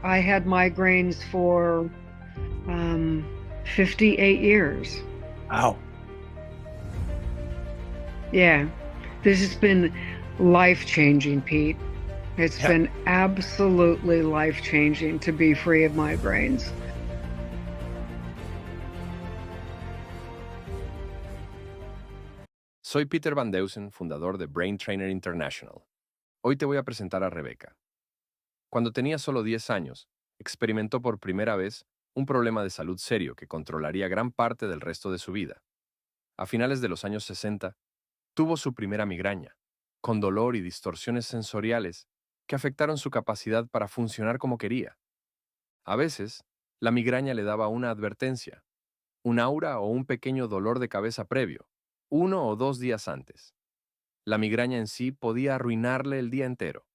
I had migraines for 58 years. Wow. Yeah. This has been life-changing, Pete. It's Yeah. been absolutely life-changing to be free of migraines. Soy Peter Van Deusen, fundador de Brain Trainer International. Hoy te voy a presentar a Rebeca. Cuando tenía solo 10 años, experimentó por primera vez un problema de salud serio que controlaría gran parte del resto de su vida. A finales de los años 60, tuvo su primera migraña, con dolor y distorsiones sensoriales que afectaron su capacidad para funcionar como quería. A veces, la migraña le daba una advertencia, un aura o un pequeño dolor de cabeza previo, 1 o 2 días antes. La migraña en sí podía arruinarle el día entero.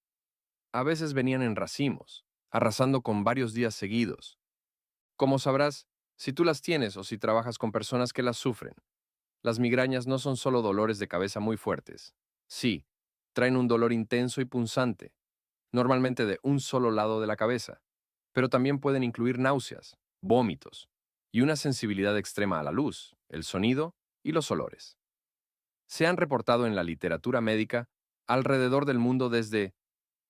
A veces venían en racimos, arrasando con varios días seguidos. Como sabrás, si tú las tienes o si trabajas con personas que las sufren, las migrañas no son solo dolores de cabeza muy fuertes. Sí, traen un dolor intenso y punzante, normalmente de un solo lado de la cabeza, pero también pueden incluir náuseas, vómitos y una sensibilidad extrema a la luz, el sonido y los olores. Se han reportado en la literatura médica alrededor del mundo desde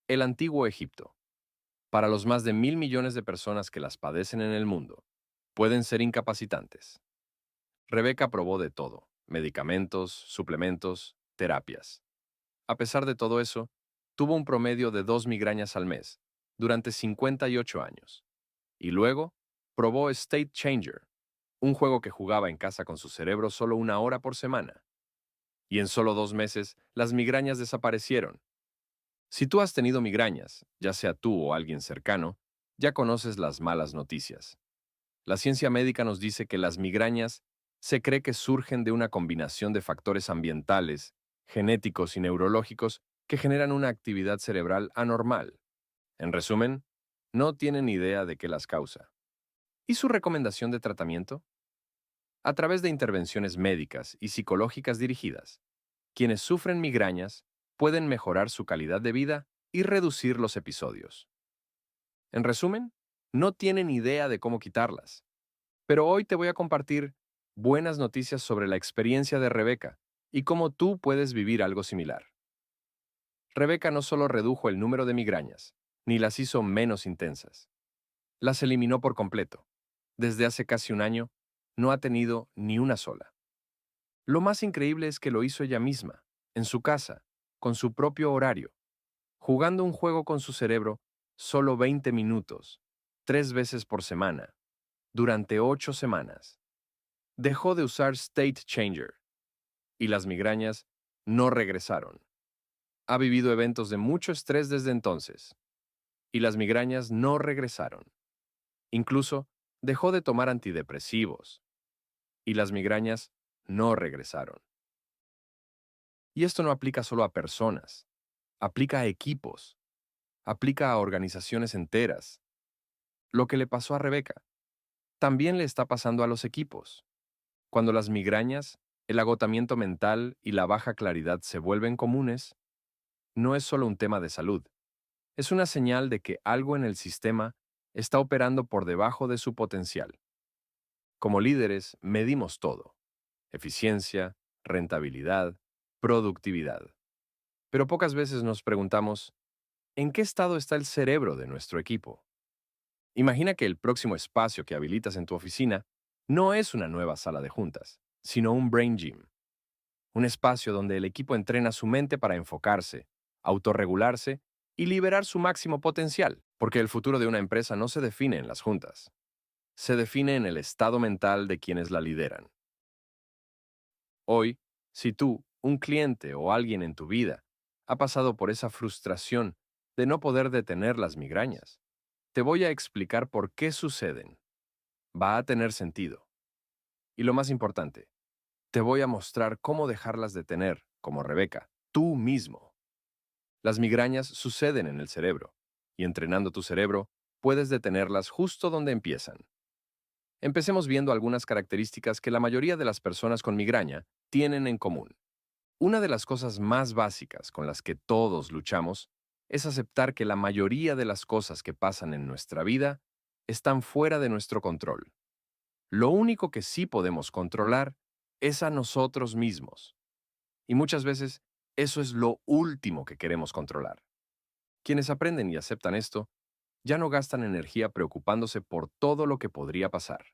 el antiguo Egipto. Para los más de 1.000 millones de personas que las padecen en el mundo, pueden ser incapacitantes. Rebeca probó de todo: medicamentos, suplementos, terapias. A pesar de todo eso, tuvo un promedio de 2 migrañas al mes durante 58 años. Y luego, probó State Changer, un juego que jugaba en casa con su cerebro solo 1 hora por semana. Y en solo 2 meses, las migrañas desaparecieron. Si tú has tenido migrañas, ya sea tú o alguien cercano, ya conoces las malas noticias. La ciencia médica nos dice que las migrañas se cree que surgen de una combinación de factores ambientales, genéticos y neurológicos que generan una actividad cerebral anormal. En resumen, no tienen idea de qué las causa. ¿Y su recomendación de tratamiento? A través de intervenciones médicas y psicológicas dirigidas, quienes sufren migrañas pueden mejorar su calidad de vida y reducir los episodios. En resumen, no tienen idea de cómo quitarlas. Pero hoy te voy a compartir buenas noticias sobre la experiencia de Rebeca y cómo tú puedes vivir algo similar. Rebeca no solo redujo el número de migrañas, ni las hizo menos intensas. Las eliminó por completo. Desde hace casi un año, no ha tenido ni una sola. Lo más increíble es que lo hizo ella misma, en su casa, con su propio horario, jugando un juego con su cerebro solo 20 minutos, 3 veces por semana, durante 8 semanas. Dejó de usar State Changer y las migrañas no regresaron. Ha vivido eventos de mucho estrés desde entonces y las migrañas no regresaron. Incluso dejó de tomar antidepresivos y las migrañas no regresaron. Y esto no aplica solo a personas, aplica a equipos, aplica a organizaciones enteras. Lo que le pasó a Rebeca también le está pasando a los equipos. Cuando las migrañas, el agotamiento mental y la baja claridad se vuelven comunes, no es solo un tema de salud, es una señal de que algo en el sistema está operando por debajo de su potencial. Como líderes, medimos todo: eficiencia, rentabilidad, productividad. Pero pocas veces nos preguntamos, ¿en qué estado está el cerebro de nuestro equipo? Imagina que el próximo espacio que habilitas en tu oficina no es una nueva sala de juntas, sino un brain gym, un espacio donde el equipo entrena su mente para enfocarse, autorregularse y liberar su máximo potencial, porque el futuro de una empresa no se define en las juntas, se define en el estado mental de quienes la lideran. Hoy, si tú, un cliente o alguien en tu vida, ha pasado por esa frustración de no poder detener las migrañas, te voy a explicar por qué suceden. Va a tener sentido. Y lo más importante, te voy a mostrar cómo dejarlas detener, como Rebeca, tú mismo. Las migrañas suceden en el cerebro, y entrenando tu cerebro, puedes detenerlas justo donde empiezan. Empecemos viendo algunas características que la mayoría de las personas con migraña tienen en común. Una de las cosas más básicas con las que todos luchamos es aceptar que la mayoría de las cosas que pasan en nuestra vida están fuera de nuestro control. Lo único que sí podemos controlar es a nosotros mismos. Y muchas veces eso es lo último que queremos controlar. Quienes aprenden y aceptan esto ya no gastan energía preocupándose por todo lo que podría pasar.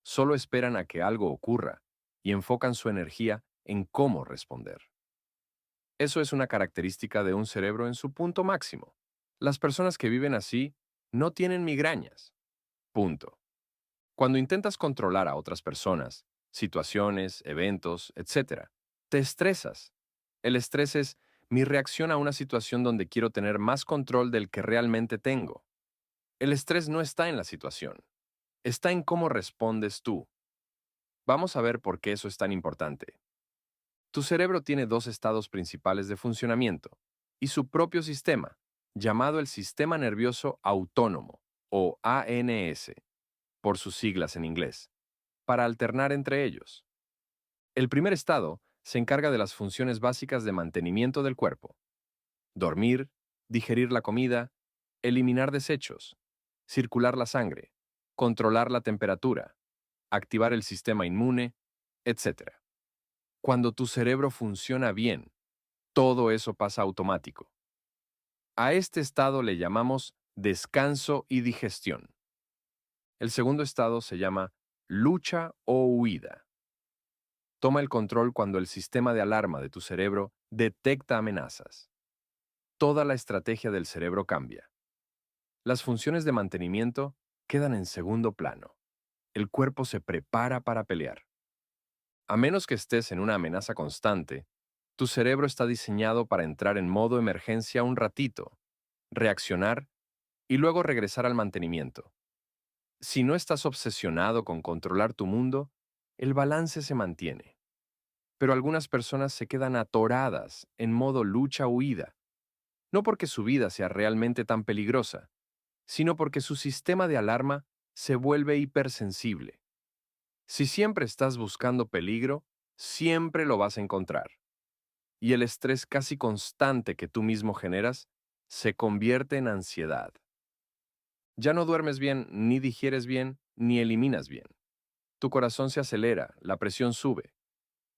Solo esperan a que algo ocurra y enfocan su energía en cómo responder. Eso es una característica de un cerebro en su punto máximo. Las personas que viven así no tienen migrañas. Punto. Cuando intentas controlar a otras personas, situaciones, eventos, etc., te estresas. El estrés es mi reacción a una situación donde quiero tener más control del que realmente tengo. El estrés no está en la situación, está en cómo respondes tú. Vamos a ver por qué eso es tan importante. Tu cerebro tiene dos estados principales de funcionamiento y su propio sistema, llamado el sistema nervioso autónomo, o ANS, por sus siglas en inglés, para alternar entre ellos. El primer estado se encarga de las funciones básicas de mantenimiento del cuerpo: dormir, digerir la comida, eliminar desechos, circular la sangre, controlar la temperatura, activar el sistema inmune, etc. Cuando tu cerebro funciona bien, todo eso pasa automático. A este estado le llamamos descanso y digestión. El segundo estado se llama lucha o huida. Toma el control cuando el sistema de alarma de tu cerebro detecta amenazas. Toda la estrategia del cerebro cambia. Las funciones de mantenimiento quedan en segundo plano. El cuerpo se prepara para pelear. A menos que estés en una amenaza constante, tu cerebro está diseñado para entrar en modo emergencia un ratito, reaccionar y luego regresar al mantenimiento. Si no estás obsesionado con controlar tu mundo, el balance se mantiene. Pero algunas personas se quedan atoradas en modo lucha-huida, no porque su vida sea realmente tan peligrosa, sino porque su sistema de alarma se vuelve hipersensible. Si siempre estás buscando peligro, siempre lo vas a encontrar. Y el estrés casi constante que tú mismo generas se convierte en ansiedad. Ya no duermes bien, ni digieres bien, ni eliminas bien. Tu corazón se acelera, la presión sube.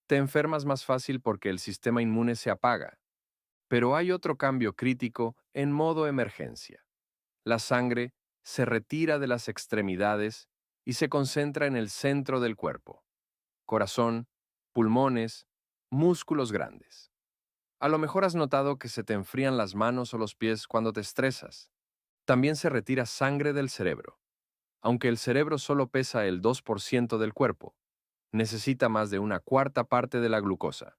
Te enfermas más fácil porque el sistema inmune se apaga. Pero hay otro cambio crítico en modo emergencia. La sangre se retira de las extremidades y se concentra en el centro del cuerpo: corazón, pulmones, músculos grandes. A lo mejor has notado que se te enfrían las manos o los pies cuando te estresas. También se retira sangre del cerebro. Aunque el cerebro solo pesa el 2% del cuerpo, necesita más de una cuarta parte de la glucosa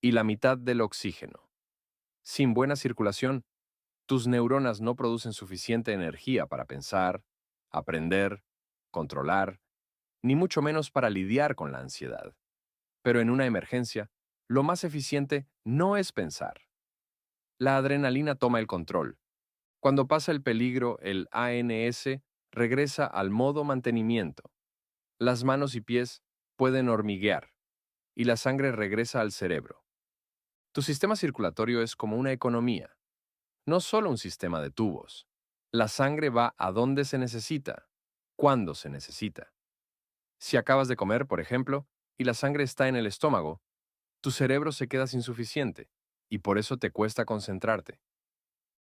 y la mitad del oxígeno. Sin buena circulación, tus neuronas no producen suficiente energía para pensar, aprender, controlar, ni mucho menos para lidiar con la ansiedad. Pero en una emergencia, lo más eficiente no es pensar. La adrenalina toma el control. Cuando pasa el peligro, el ANS regresa al modo mantenimiento. Las manos y pies pueden hormiguear y la sangre regresa al cerebro. Tu sistema circulatorio es como una economía, no solo un sistema de tubos. La sangre va a donde se necesita, cuando se necesita. Si acabas de comer, por ejemplo, y la sangre está en el estómago, tu cerebro se queda sin suficiente y por eso te cuesta concentrarte.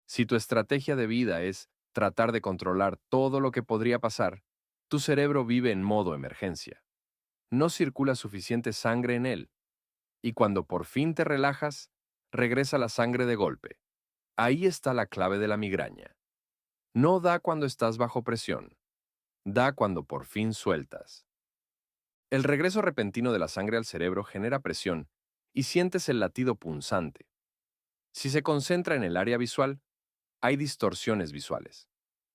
Si tu estrategia de vida es tratar de controlar todo lo que podría pasar, tu cerebro vive en modo emergencia. No circula suficiente sangre en él, y cuando por fin te relajas, regresa la sangre de golpe. Ahí está la clave de la migraña. No da cuando estás bajo presión, da cuando por fin sueltas. El regreso repentino de la sangre al cerebro genera presión y sientes el latido punzante. Si se concentra en el área visual, hay distorsiones visuales.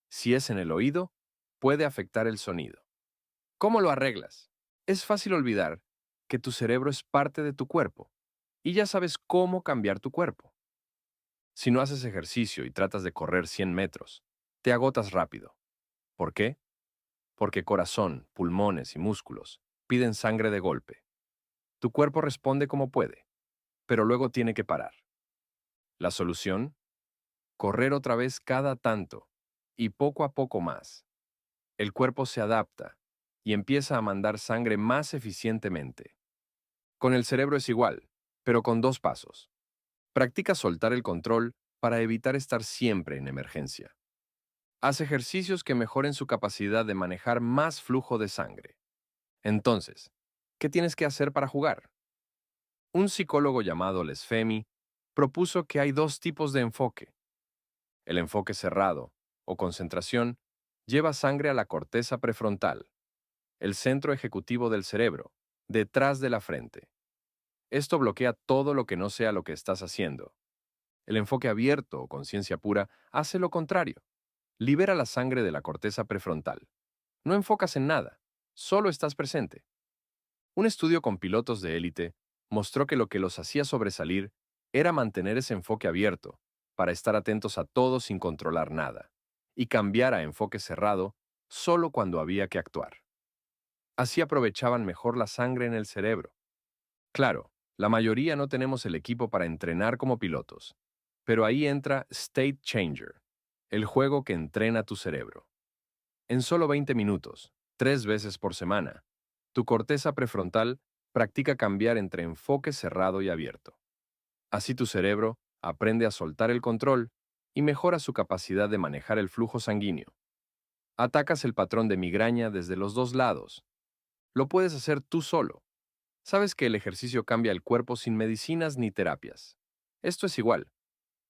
Si es en el oído, puede afectar el sonido. ¿Cómo lo arreglas? Es fácil olvidar que tu cerebro es parte de tu cuerpo y ya sabes cómo cambiar tu cuerpo. Si no haces ejercicio y tratas de correr 100 metros, te agotas rápido. ¿Por qué? Porque corazón, pulmones y músculos piden sangre de golpe. Tu cuerpo responde como puede, pero luego tiene que parar. ¿La solución? correr otra vez cada tanto, y poco a poco más. El cuerpo se adapta y empieza a mandar sangre más eficientemente. Con el cerebro es igual, pero con dos pasos. Practica soltar el control para evitar estar siempre en emergencia. Haz ejercicios que mejoren su capacidad de manejar más flujo de sangre. Entonces, ¿qué tienes que hacer para jugar? Un psicólogo llamado Les Femi propuso que hay dos tipos de enfoque. El enfoque cerrado, o concentración, lleva sangre a la corteza prefrontal, el centro ejecutivo del cerebro, detrás de la frente. Esto bloquea todo lo que no sea lo que estás haciendo. El enfoque abierto, o conciencia pura, hace lo contrario. Libera la sangre de la corteza prefrontal. No enfocas en nada, solo estás presente. Un estudio con pilotos de élite mostró que lo que los hacía sobresalir era mantener ese enfoque abierto, para estar atentos a todo sin controlar nada, y cambiar a enfoque cerrado solo cuando había que actuar. Así aprovechaban mejor la sangre en el cerebro. Claro, la mayoría no tenemos el equipo para entrenar como pilotos, pero ahí entra State Changer, el juego que entrena tu cerebro. En solo 20 minutos, 3 veces por semana, tu corteza prefrontal practica cambiar entre enfoque cerrado y abierto. Así tu cerebro aprende a soltar el control y mejora su capacidad de manejar el flujo sanguíneo. Atacas el patrón de migraña desde los dos lados. Lo puedes hacer tú solo. Sabes que el ejercicio cambia el cuerpo sin medicinas ni terapias. Esto es igual,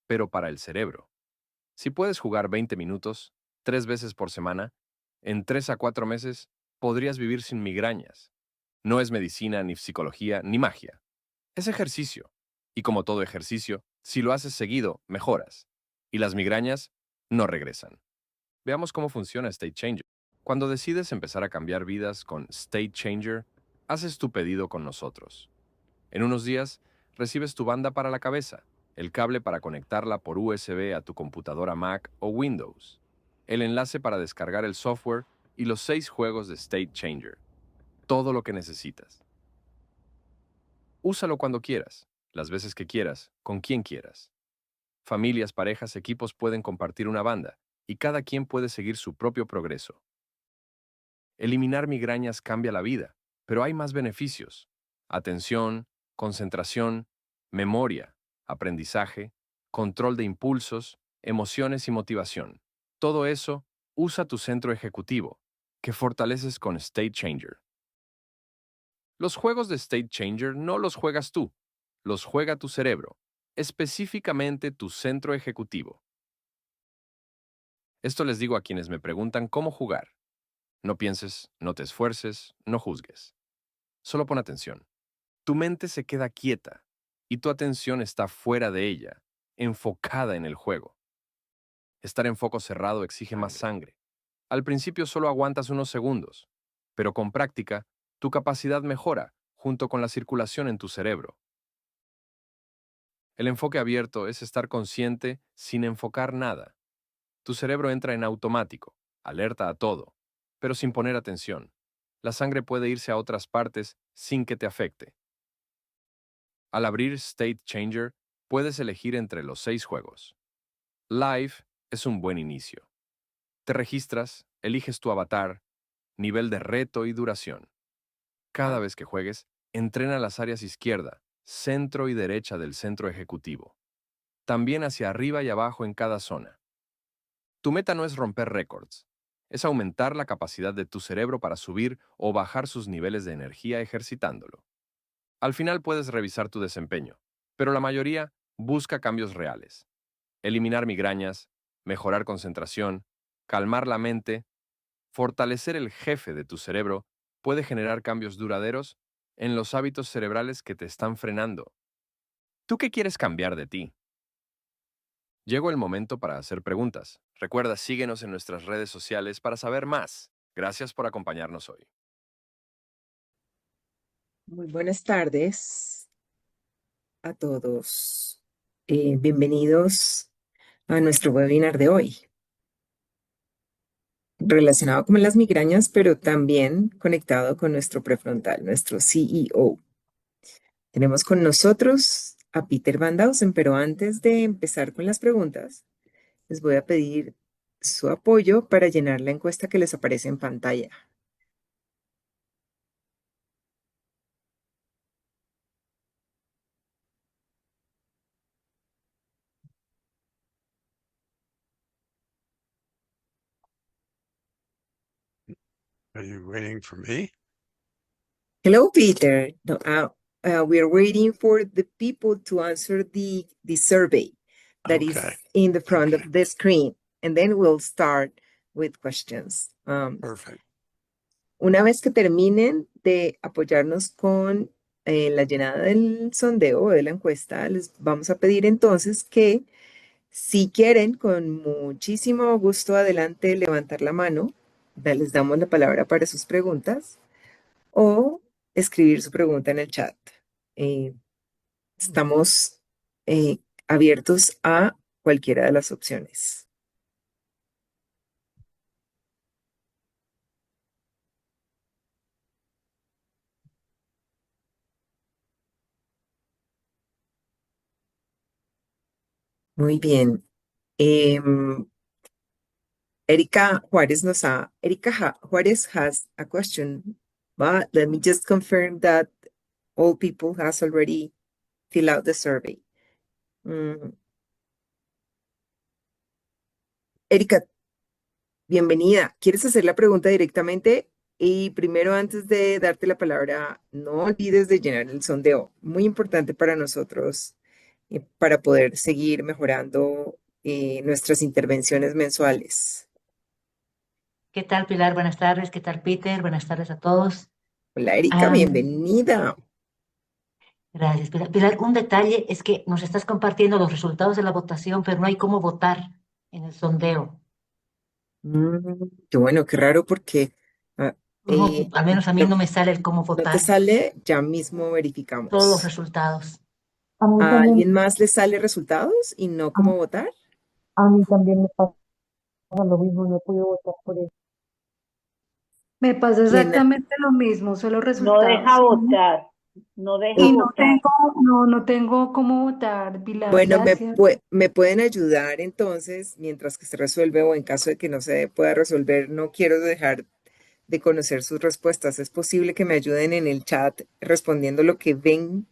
pero para el cerebro. Si puedes jugar 20 minutos, 3 veces por semana, en 3 a 4 meses podrías vivir sin migrañas. No es medicina, ni psicología, ni magia. Es ejercicio. Y como todo ejercicio, si lo haces seguido, mejoras. Y las migrañas no regresan. Veamos cómo funciona State Changer. Cuando decides empezar a cambiar vidas con State Changer, haces tu pedido con nosotros. En unos días, recibes tu banda para la cabeza, el cable para conectarla por USB a tu computadora Mac o Windows, el enlace para descargar el software y los 6 juegos de State Changer. Todo lo que necesitas. Úsalo cuando quieras, las veces que quieras, con quien quieras. Familias, parejas, equipos pueden compartir una banda y cada quien puede seguir su propio progreso. Eliminar migrañas cambia la vida, pero hay más beneficios. Atención, concentración, memoria, aprendizaje, control de impulsos, emociones y motivación. Todo eso usa tu centro ejecutivo, que fortaleces con State Changer. Los juegos de State Changer no los juegas tú, los juega tu cerebro, específicamente tu centro ejecutivo. Esto les digo a quienes me preguntan cómo jugar. No pienses, no te esfuerces, no juzgues. Solo pon atención. Tu mente se queda quieta y tu atención está fuera de ella, enfocada en el juego. Estar en foco cerrado exige más sangre. Al principio solo aguantas unos segundos, pero con práctica, tu capacidad mejora junto con la circulación en tu cerebro. El enfoque abierto es estar consciente sin enfocar nada. Tu cerebro entra en automático, alerta a todo, pero sin poner atención. La sangre puede irse a otras partes sin que te afecte. Al abrir State Changer, puedes elegir entre los 6 juegos. Live es un buen inicio. Te registras, eliges tu avatar, nivel de reto y duración. Cada vez que juegues, entrena las áreas izquierda, centro y derecha del centro ejecutivo. También hacia arriba y abajo en cada zona. Tu meta no es romper récords, es aumentar la capacidad de tu cerebro para subir o bajar sus niveles de energía ejercitándolo. Al final puedes revisar tu desempeño, pero la mayoría busca cambios reales. Eliminar migrañas, mejorar concentración, calmar la mente, fortalecer el jefe de tu cerebro puede generar cambios duraderos en los hábitos cerebrales que te están frenando. ¿Tú qué quieres cambiar de ti? Llegó el momento para hacer preguntas. Recuerda, síguenos en nuestras redes sociales para saber más. Gracias por acompañarnos hoy. Muy buenas tardes a todos. Bienvenidos a nuestro webinar de hoy, relacionado con las migrañas, pero también conectado con nuestro prefrontal, nuestro CEO. Tenemos con nosotros a Peter Van Dausen, pero antes de empezar con las preguntas, Les voy a pedir su apoyo para llenar la encuesta que les aparece en pantalla. Are you waiting for me? Hello, Peter. No, we are waiting for the people to answer the survey that is Okay, in the front okay. of the screen, and then we'll start with questions. Perfect. Una vez que terminen de apoyarnos con la llenada del sondeo o de la encuesta, les vamos a pedir entonces que si quieren, con muchísimo gusto, adelante, levantar la mano, les damos la palabra para sus preguntas o escribir su pregunta en el chat. Estamos abiertos a cualquiera de las opciones. Muy bien. Erika Juárez Juárez has a question, but let me just confirm that all people has already filled out the survey. Erika, bienvenida. ¿Quieres hacer la pregunta directamente? Y primero, antes de darte la palabra, no olvides de llenar el sondeo. Muy importante para nosotros para poder seguir mejorando nuestras intervenciones mensuales. ¿Qué tal, Pilar? Buenas tardes. ¿Qué tal, Peter? Buenas tardes a todos. Hola, Erika, bienvenida. Gracias, Pilar. Pilar, un detalle es que nos estás compartiendo los resultados de la votación, pero no hay cómo votar en el sondeo. Qué bueno, qué raro porque ah, No, al menos a mí no, no me sale el cómo no te votar, sale, ya mismo todos los verificamos. resultados. ¿A alguien más le sale resultados y no cómo votar? A mí también me pasa lo mismo, no he podido votar por eso. Me pasa ¿Quién? exactamente lo mismo, solo No deja resultados. votar, no deja Y no votar. tengo, no tengo cómo votar, Pilar, Bueno, gracias. me pueden ayudar entonces mientras que se resuelve o en caso de que no se pueda resolver, no quiero dejar de conocer sus respuestas. Es posible que me ayuden en el chat respondiendo lo que ven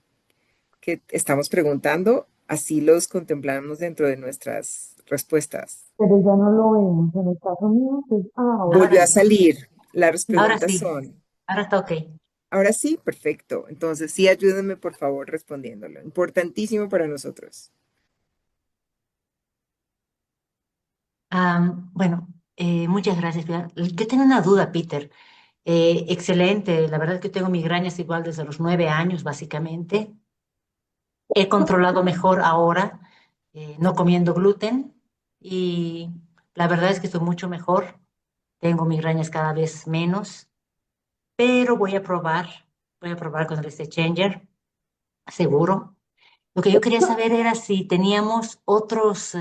que estamos preguntando, así los contemplamos dentro de nuestras respuestas. Pero ya no lo vemos. En el caso mío, pues, ahora Volvió Ahora a sí, salir. Las ahora preguntas sí, son, ahora está ok. ahora sí, perfecto. Entonces sí, ayúdenme por favor respondiéndolo. Importantísimo para nosotros. Bueno, muchas gracias, Pilar. Yo tengo una duda, Peter. Excelente, la verdad es que tengo migrañas igual desde los 9 años, básicamente. He controlado mejor ahora, no comiendo gluten y la verdad es que estoy mucho mejor. Tengo migrañas cada vez menos, pero voy a probar con el este Changer, seguro. Lo que yo quería saber era si teníamos otros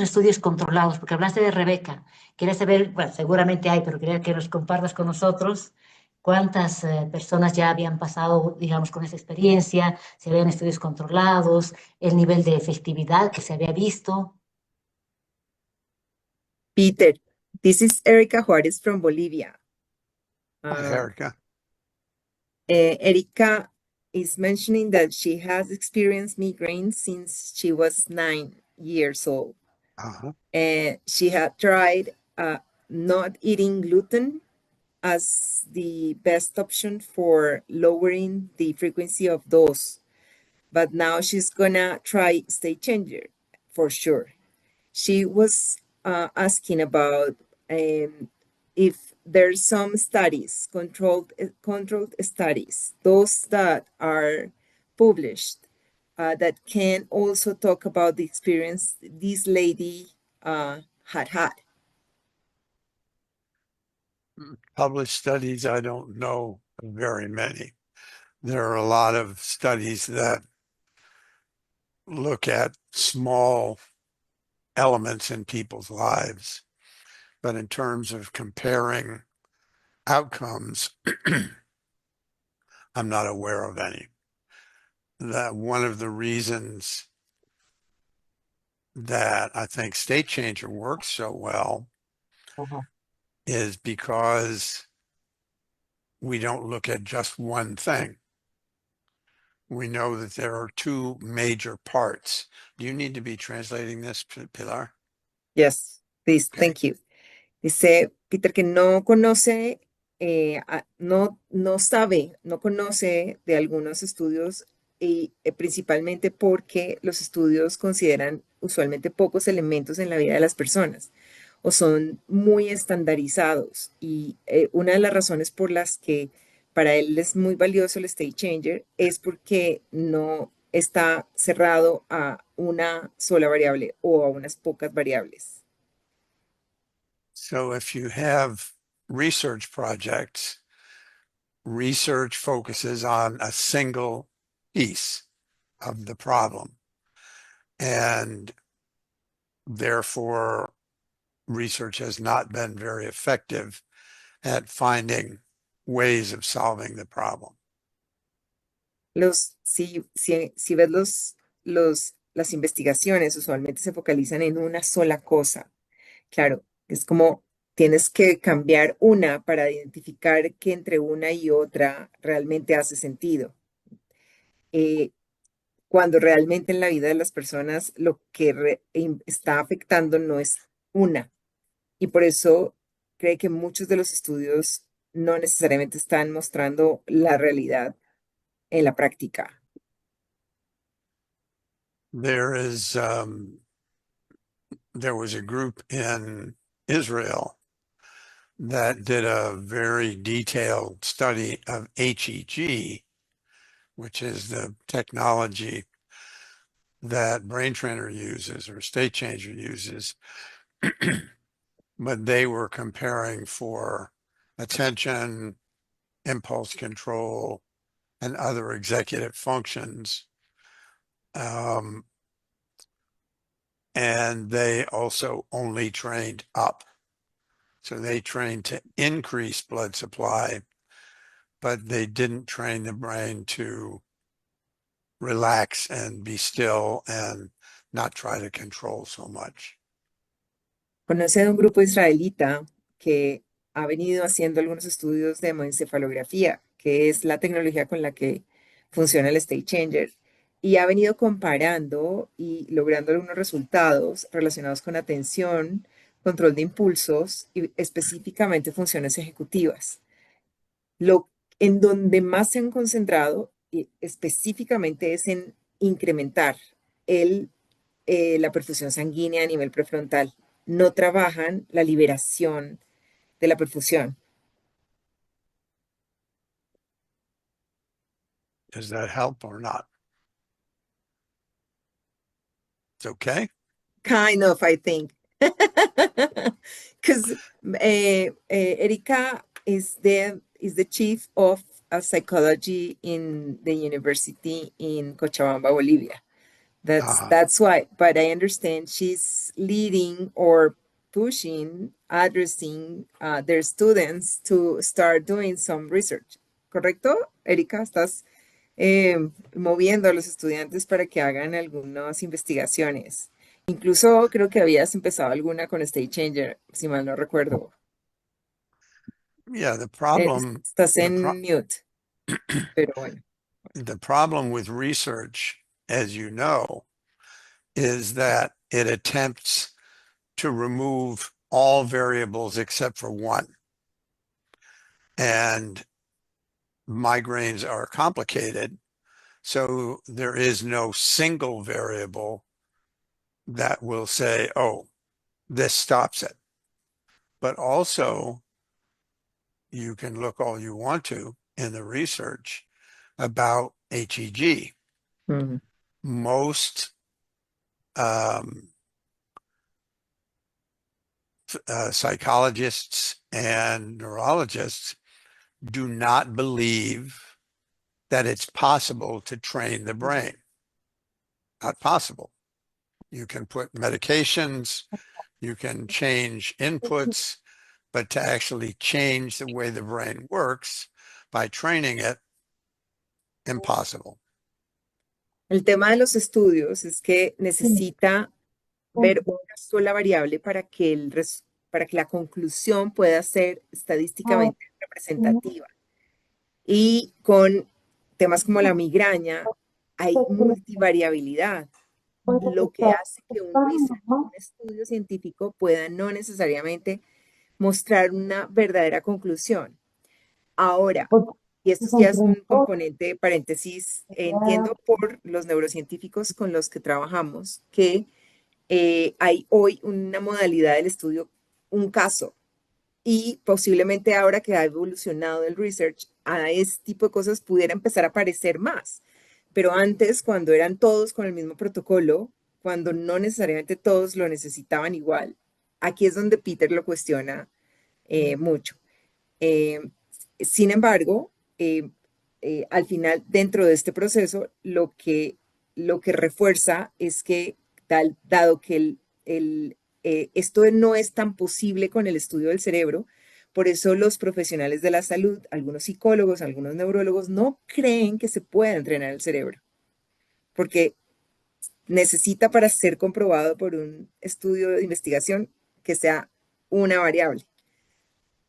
estudios controlados, porque hablaste de Rebeca. Quería saber, bueno, seguramente hay, pero quería que los compartas con nosotros cuántas personas ya habían pasado, digamos, con esa experiencia, si habían estudios controlados, el nivel de efectividad que se había visto. Peter, this is Erika Juárez from Bolivia. Hi, Uh, Erica. Erika is mentioning that she has experienced migraines since she was 9 years old. Uh-huh. She had tried not eating gluten as the best option for lowering the frequency of those, but now she's gonna try State Changer for sure. She was asking about if there's some studies, controlled studies, those that are published, that can also talk about the experience this lady had. Published studies, I don't know very many. There are a lot of studies that look at small elements in people's lives. But in terms of comparing outcomes, I'm not aware of any. That one of the reasons that I think State Changer works so well Ajá. is because we don't look at just one thing. We know that there are two major parts. Do you need to be translating this, Pilar? Yes, please, Okay. thank you. Dice Peter que no conoce, no sabe, no conoce de algunos estudios y principalmente porque los estudios consideran usualmente pocos elementos en la vida de las personas o son muy estandarizados. Y una de las razones por las que para él es muy valioso el State Changer es porque no está cerrado a una sola variable o a unas pocas variables. So if you have research projects, research focuses on a single piece of the problem. And therefore, research has not been very effective at finding ways of solving the problem. Si ves las investigaciones, usualmente se focalizan en una sola cosa. Claro, es como tienes que cambiar una para identificar que entre una y otra realmente hace sentido. Cuando realmente en la vida de las personas lo que está afectando no es una. Y por eso cree que muchos de los estudios no necesariamente están mostrando la realidad en la práctica. There was a group in Israel that did a very detailed study of HEG, which is the technology that Brain Trainer uses or State Changer uses. But they were comparing for attention, impulse control, and other executive functions. And they also only trained up. So they trained to increase blood supply, but they didn't train the brain to relax and be still and not try to control so much. Conoce de un grupo israelita que ha venido haciendo algunos estudios de hemoencefalografía, que es la tecnología con la que funciona el State Changer, y ha venido comparando y logrando algunos resultados relacionados con atención, control de impulsos y específicamente funciones ejecutivas. En donde más se han concentrado específicamente es en incrementar la perfusión sanguínea a nivel prefrontal. No trabajan la liberación de la perfusión. Does that help or not? It's okay. Kind of, I think. Because Erika is the chief of psychology in the university in Cochabamba, Bolivia. That's why. But I understand she's leading or pushing, addressing their students to start doing some research. ¿Correcto, Erika? ¿Estás moviendo a los estudiantes para que hagan algunas investigaciones? Incluso creo que habías empezado alguna con State Changer, si mal no recuerdo. Yeah, the problem. Estás en mute. Pero bueno. The problem with research, as you know, is that it attempts to remove all variables except for one. And migraines are complicated, so there is no single variable that will say, oh, this stops it. But also, you can look all you want to in the research about HEG. Mm-hmm. Most psychologists and neurologists do not believe that it's possible to train the brain. Not possible. You can put medications, you can change inputs, but to actually change the way the brain works by training it, impossible. El tema de los estudios es que necesita ver una sola variable para que la conclusión pueda ser estadísticamente representativa. Y con temas como la migraña hay multivariabilidad, lo que hace que un estudio científico pueda no necesariamente mostrar una verdadera conclusión. Ahora, y esto sí es un componente de paréntesis, entiendo por los neurocientíficos con los que trabajamos que hay hoy una modalidad del estudio, un caso, y posiblemente ahora que ha evolucionado el research, a este tipo de cosas pudiera empezar a aparecer más. Pero antes, cuando eran todos con el mismo protocolo, cuando no necesariamente todos lo necesitaban igual, aquí es donde Peter lo cuestiona mucho. Eh, Sin embargo, al final, dentro de este proceso, lo que refuerza es que, dado que esto no es tan posible con el estudio del cerebro, por eso los profesionales de la salud, algunos psicólogos, algunos neurólogos, no creen que se pueda entrenar el cerebro, porque necesita para ser comprobado por un estudio de investigación que sea una variable.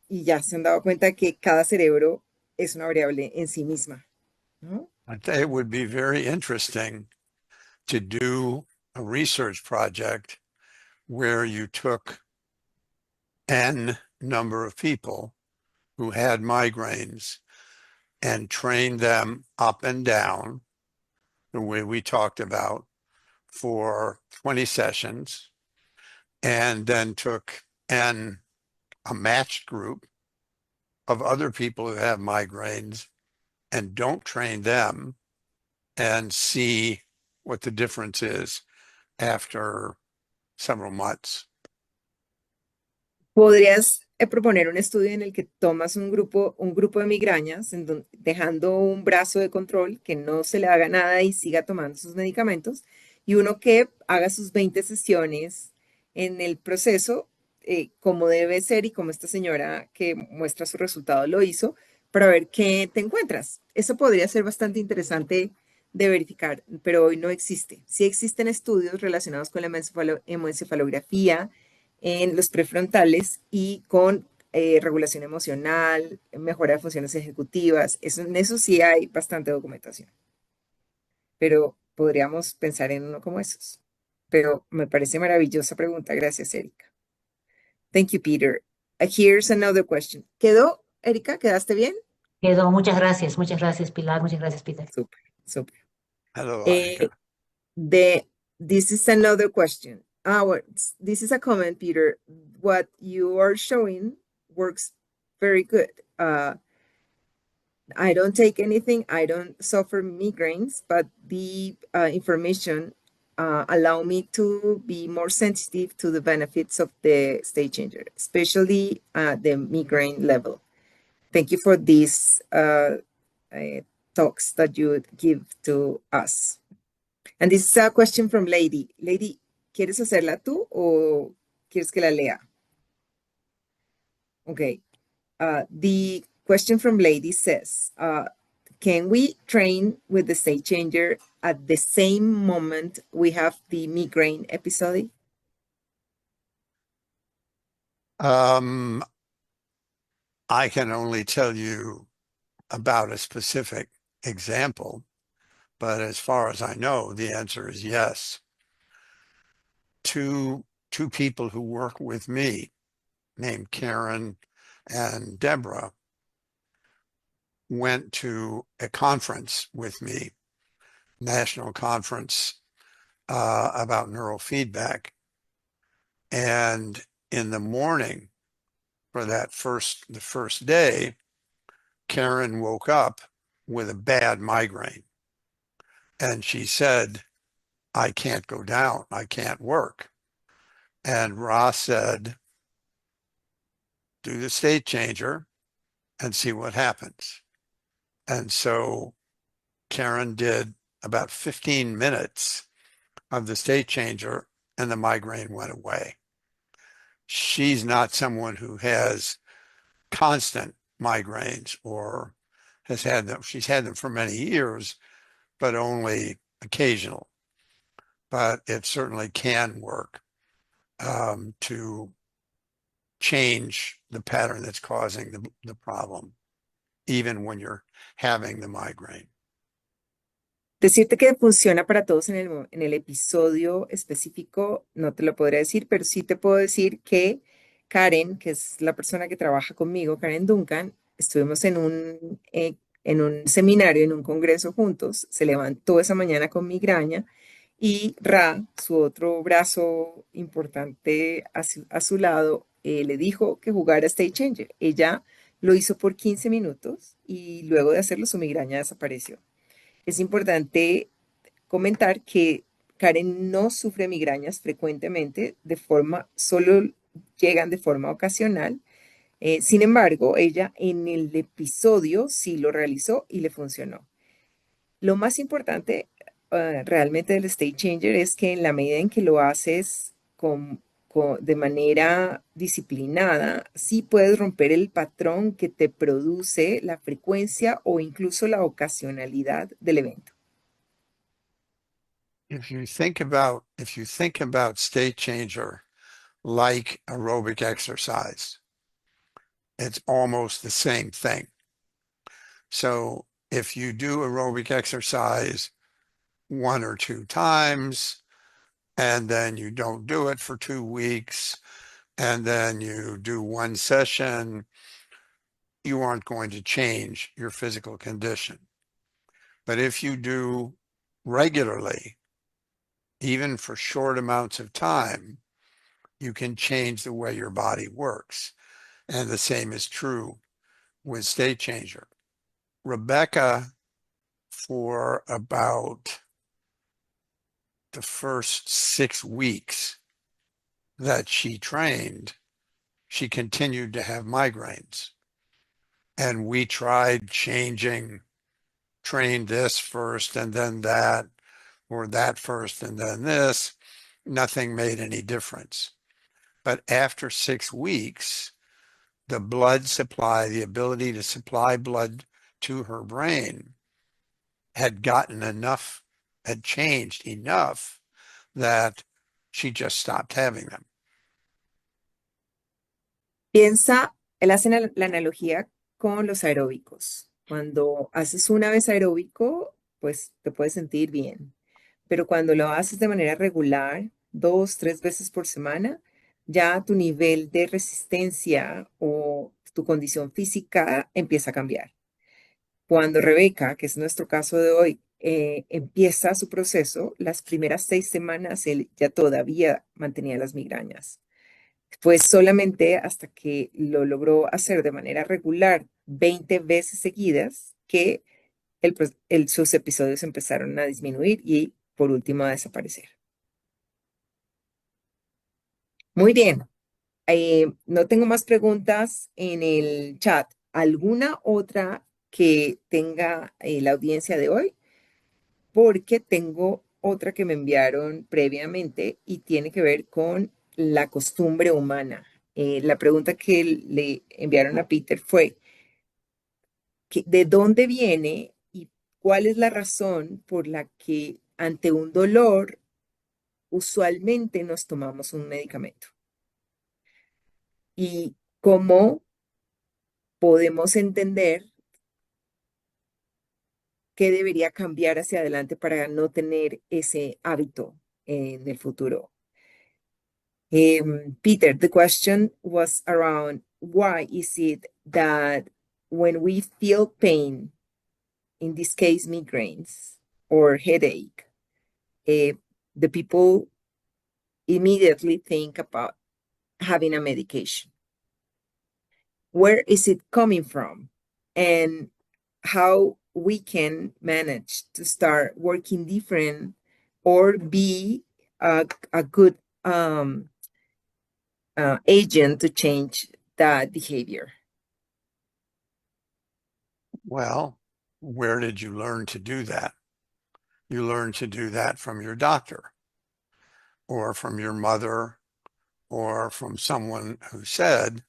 Y ya se han dado cuenta que cada cerebro es una variable en sí misma, ¿no? I think it would be very interesting to do a research project where you took N number of people who had migraines and trained them up and down the way we talked about for 20 sessions, and then took a matched group of other people who have migraines and don't train them and see what the difference is after several months. Podrías proponer un estudio en el que tomas un grupo de migrañas, dejando un brazo de control que no se le haga nada y siga tomando sus medicamentos, y uno que haga sus 20 sesiones en el proceso, como debe ser y como esta señora que muestra su resultado lo hizo, para ver qué te encuentras. Eso podría ser bastante interesante de verificar, pero hoy no existe. Sí existen estudios relacionados con la hemoencefalografía en los prefrontales y con regulación emocional, mejora de funciones ejecutivas. En eso sí hay bastante documentación. Pero podríamos pensar en uno como esos. Pero me parece maravillosa pregunta. Gracias, Erika. Thank you, Peter. Here's another question. ¿Quedó, Erika? ¿Quedaste bien? Quedó. Muchas gracias, Pilar, muchas gracias, Peter. Súper, súper. Hello, Eh, Annika. This is another question. This is a comment, Peter. What you are showing works very good. I don't take anything. I don't suffer migraines, but the information allow me to be more sensitive to the benefits of the state changer, especially the migraine level. Thank you for these talks that you give to us. And this is a question from Lady. Lady, ¿quieres hacerla tú o quieres que la lea? Okay. The question from Lady says, can we train with the state changer at the same moment we have the migraine episode? I can only tell you about a specific example, but as far as I know, the answer is yes. Two people who work with me, named Karen and Deborah, went to a conference with me, national conference about neurofeedback. And in the morning for the first day, Karen woke up with a bad migraine. And she said, I can't go down. I can't work. And Ross said, do the state changer and see what happens. And so Karen did about 15 minutes of the state changer and the migraine went away. She's not someone who has constant migraines or has had them. She's had them for many years, but only occasional. But it certainly can work. to change the pattern that's causing the problem, even when you're having the migraine. Decirte que funciona para todos en el episodio específico, no te lo podré decir, pero sí te puedo decir que Karen, que es la persona que trabaja conmigo, Karen Duncan, estuvimos en un seminario, en un congreso juntos, se levantó esa mañana con migraña y Ra, su otro brazo importante a su lado, le dijo que jugara State Changer. Ella lo hizo por 15 minutos y luego de hacerlo su migraña desapareció. Es importante comentar que Karen no sufre migrañas frecuentemente, solo llegan de forma ocasional. Sin embargo, ella en el episodio sí lo realizó y le funcionó. Lo más importante realmente del State Changer es que en la medida en que lo haces de manera disciplinada, sí puedes romper el patrón que te produce la frecuencia o incluso la ocasionalidad del evento. If you think about State Changer like aerobic exercise, it's almost the same thing. So if you do aerobic exercise 1 or 2 times, and then you don't do it for 2 weeks, and then you do 1 session, you aren't going to change your physical condition. But if you do regularly, even for short amounts of time, you can change the way your body works. And the same is true with State Changer. Rebecca, for about the first 6 weeks that she trained, she continued to have migraines. And we tried train this first and then that, or that first and then this. Nothing made any difference. But after 6 weeks, the blood supply, the ability to supply blood to her brain had changed enough that she just stopped having them. Piensa, él hace la analogía con los aeróbicos. Cuando haces una vez aeróbico, pues te puedes sentir bien. Pero cuando lo haces de manera regular, 2, 3 veces por semana, ya tu nivel de resistencia o tu condición física empieza a cambiar. Cuando Rebeca, que es nuestro caso de hoy, empieza su proceso, las primeras 6 semanas él ya todavía mantenía las migrañas. Fue solamente hasta que lo logró hacer de manera regular 20 veces seguidas que sus episodios empezaron a disminuir y por último a desaparecer. Muy bien. No tengo más preguntas en el chat. ¿Alguna otra que tenga la audiencia de hoy? Porque tengo otra que me enviaron previamente y tiene que ver con la costumbre humana. La pregunta que le enviaron a Peter fue, ¿de dónde viene y cuál es la razón por la que ante un dolor usualmente nos tomamos un medicamento? Y cómo podemos entender qué debería cambiar hacia adelante para no tener ese hábito en el futuro. Peter, the question was around why is it that when we feel pain, in this case migraines or headache, the people immediately think about having a medication. Where is it coming from? And how we can manage to start working different or be a good agent to change that behavior. Well, where did you learn to do that? You learned to do that from your doctor or from your mother or from someone who said,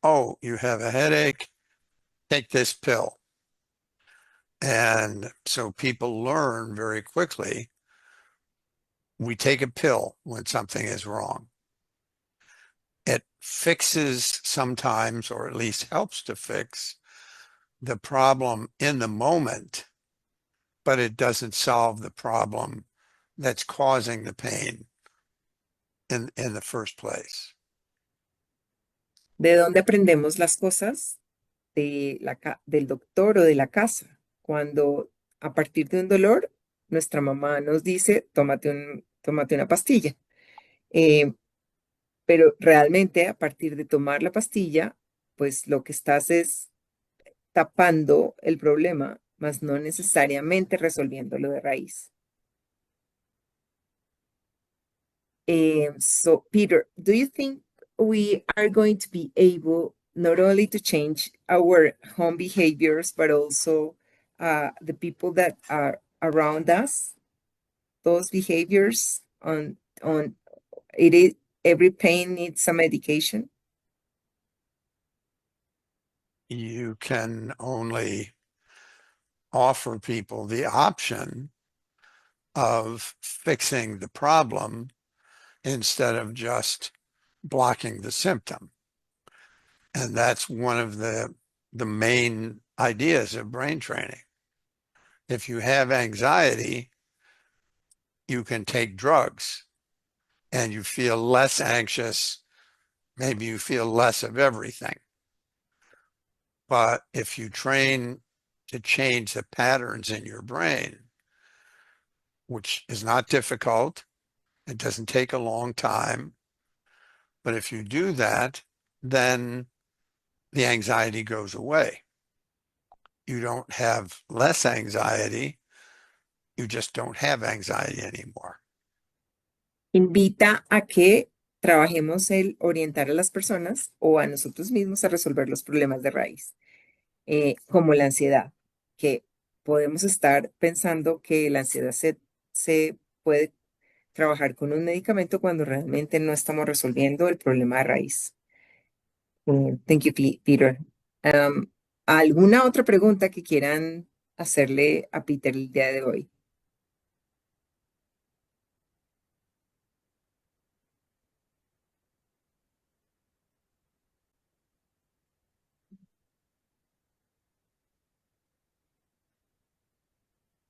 oh, you have a headache, take this pill. And so people learn very quickly, we take a pill when something is wrong. fixes sometimes, or at least helps to fix, the problem in the moment, but it doesn't solve the problem that's causing the pain in the first place. ¿De dónde aprendemos las cosas? Del doctor o de la casa. Cuando a partir de un dolor, nuestra mamá nos dice, tómate una pastilla. Pero realmente a partir de tomar la pastilla, pues lo que estás es tapando el problema, mas no necesariamente resolviéndolo de raíz. So, Peter, do you think we are going to be able not only to change our home behaviors, but also the people that are around us? Those behaviors every pain needs some medication? You can only offer people the option of fixing the problem instead of just blocking the symptom. And that's one of the main ideas of brain training. If you have anxiety, you can take drugs and you feel less anxious. Maybe you feel less of everything. But if you train to change the patterns in your brain, which is not difficult, it doesn't take a long time, but if you do that, then the anxiety goes away. You don't have less anxiety, you just don't have anxiety anymore. Invita a que trabajemos el orientar a las personas o a nosotros mismos a resolver los problemas de raíz, como la ansiedad, que podemos estar pensando que la ansiedad se puede trabajar con un medicamento cuando realmente no estamos resolviendo el problema de raíz. Thank you, Peter. ¿Alguna otra pregunta que quieran hacerle a Peter el día de hoy?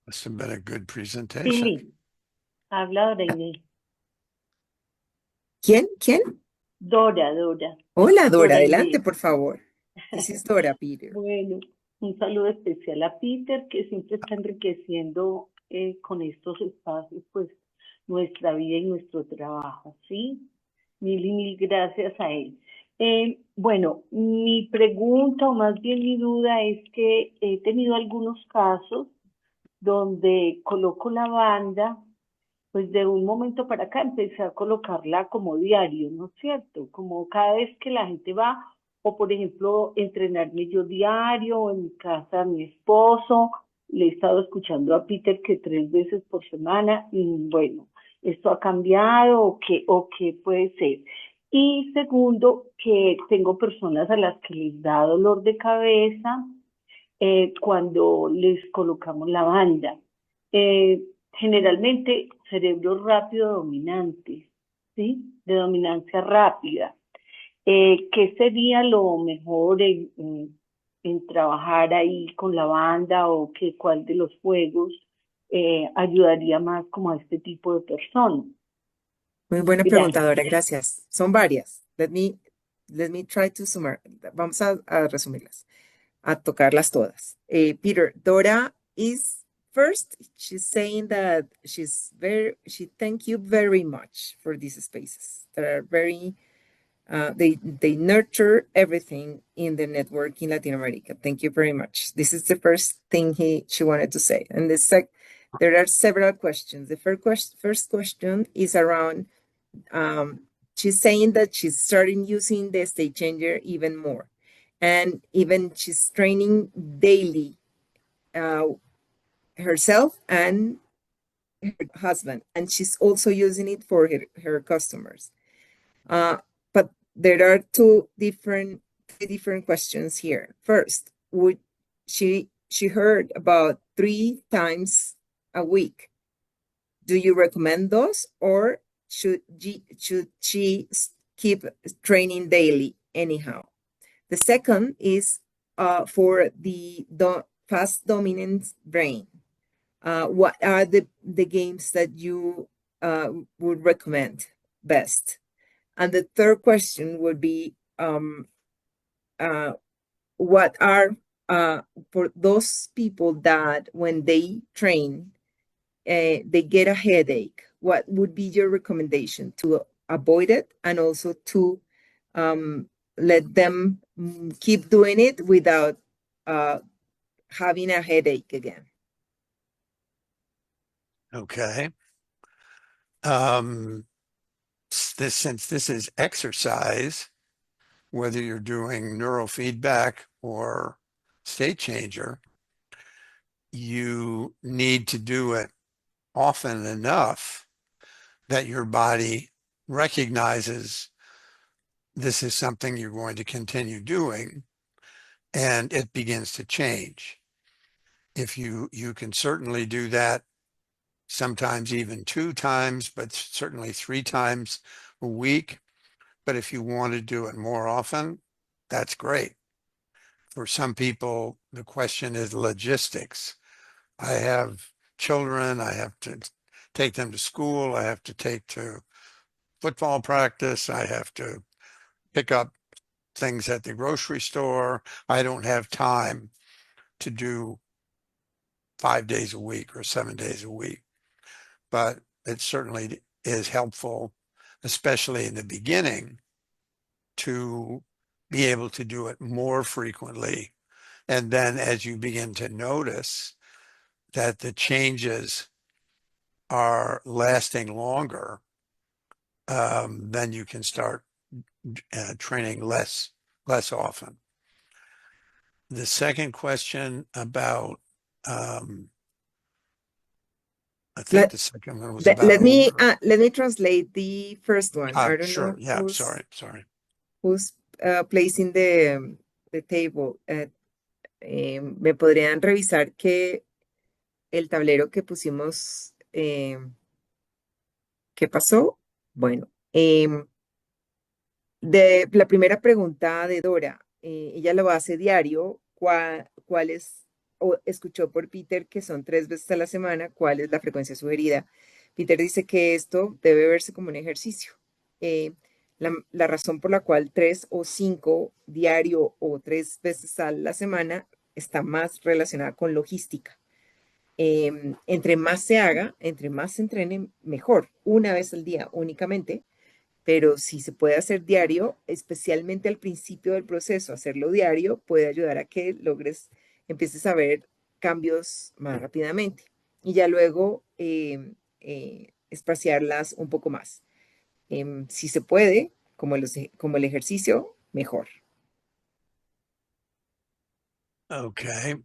Must have been a good presentation. Pili, habla Dora Inés. ¿Quién? Dora. Hola, Dora, Dora adelante, Inés. por favor. This is Dora, Peter. Bueno, un saludo especial a Peter, que siempre está enriqueciendo con estos espacios, pues, nuestra vida y nuestro trabajo, ¿sí? Mil gracias a él. Bueno, mi pregunta, o más bien mi duda, es que he tenido algunos casos donde coloco la banda, pues de un momento para acá empecé a colocarla como diario, ¿no es cierto? Como cada vez que la gente va, o por ejemplo, entrenarme yo diario, o en mi casa mi esposo, le he estado escuchando a Peter que 3 veces por semana, y bueno, ¿esto ha cambiado o qué puede ser? Y segundo, que tengo personas a las que les da dolor de cabeza cuando les colocamos la banda. Generalmente cerebros rápido dominantes, ¿sí? De dominancia rápida. ¿Qué sería lo mejor en trabajar ahí con la banda o cuál de los juegos ayudaría más como a este tipo de personas? Muy buena Gracias. pregunta, Dora, gracias. Son varias. Let me try to sumar. Vamos a resumirlas, a tocarlas todas. Peter, Dora is first, she's saying that she thank you very much for these spaces that are very, they nurture everything in the network in Latin America. Thank you very much. This is the first thing she wanted to say. And there are several questions. The first question is around, she's saying that she's starting using the state changer even more. And even she's training daily herself and her husband. And she's also using it for her customers. But there are three different questions here. First, would she heard about 3 times a week. Do you recommend those, or should she keep training daily anyhow. The second is for the fast dominant brain. What are the games that you would recommend best? And the third question would be, what are, for those people that when they train, they get a headache, what would be your recommendation to avoid it and also to let them keep doing it without having a headache again? Okay. Since this is exercise, whether you're doing neurofeedback or state changer, you need to do it often enough that your body recognizes this is something you're going to continue doing, and it begins to change. If you can certainly do that, sometimes even 2 times, but certainly 3 times a week. But if you want to do it more often, that's great. For some people, the question is logistics. I have children, I have to take them to school, I have to take to football practice, I have to pick up things at the grocery store. I don't have time to do 5 days a week or 7 days a week. But it certainly is helpful, especially in the beginning, to be able to do it more frequently. And then as you begin to notice that the changes are lasting longer, then you can start training less often. The second question about, I think the second one was about. Let me translate the first one. I don't Sure. know Yeah. Sorry. who's placing the table. Me podrían revisar que el tablero que pusimos, ¿qué pasó? Bueno, de la primera pregunta de Dora, ella lo hace diario. ¿Cuál es, o escuchó por Peter que son 3 veces a la semana? ¿Cuál es la frecuencia sugerida? Peter dice que esto debe verse como un ejercicio. La razón por la cual 3 o 5 diario o 3 veces a la semana está más relacionada con logística. Entre más se haga, entre más se entrene, mejor. Una vez al día únicamente, pero si se puede hacer diario, especialmente al principio del proceso, hacerlo diario puede ayudar a que empieces a ver cambios más rápidamente y ya luego espaciarlas un poco más. Si se puede, como el ejercicio, mejor. Okay.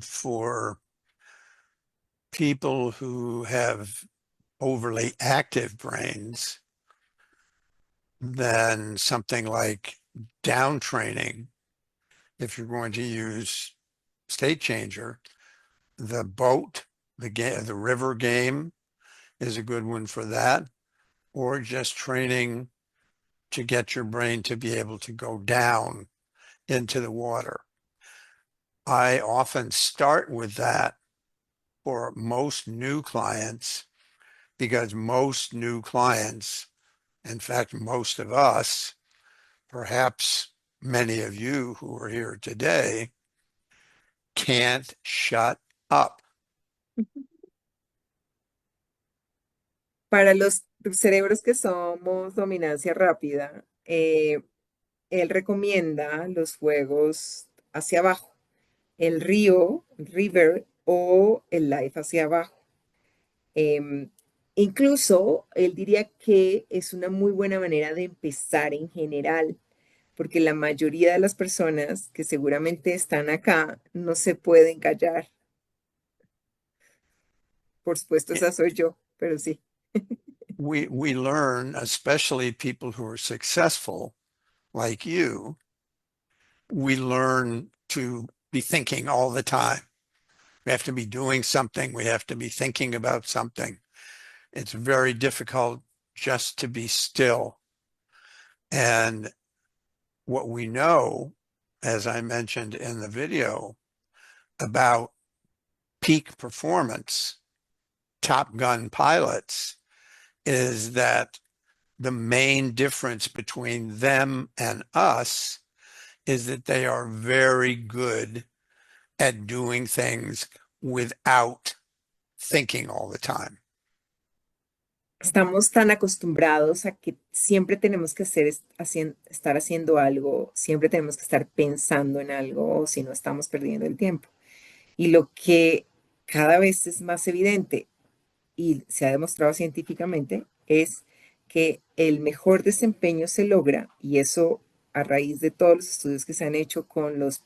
For people who have overly active brains, then something like down training, if you're going to use state changer, the boat, the river game is a good one for that, or just training to get your brain to be able to go down into the water. I often start with that for most new clients, because most new clients, in fact, most of us, perhaps many of you who are here today, can't shut up. Para los cerebros que somos dominancia rápida, él recomienda los juegos hacia abajo, el river o el life hacia abajo. Incluso él diría que es una muy buena manera de empezar en general, porque la mayoría de las personas que seguramente están acá no se pueden callar. Por supuesto, esa soy yo, pero sí. We learn, especially people who are successful like you, we learn to be thinking all the time. We have to be doing something. We have to be thinking about something. It's very difficult just to be still And what we know, as I mentioned in the video, about peak performance, Top Gun pilots, is that the main difference between them and us is that they are very good at doing things without thinking all the time. Estamos tan acostumbrados a que siempre tenemos que estar haciendo algo, siempre tenemos que estar pensando en algo, o si no estamos perdiendo el tiempo. Y lo que cada vez es más evidente y se ha demostrado científicamente es que el mejor desempeño se logra, y eso a raíz de todos los estudios que se han hecho con los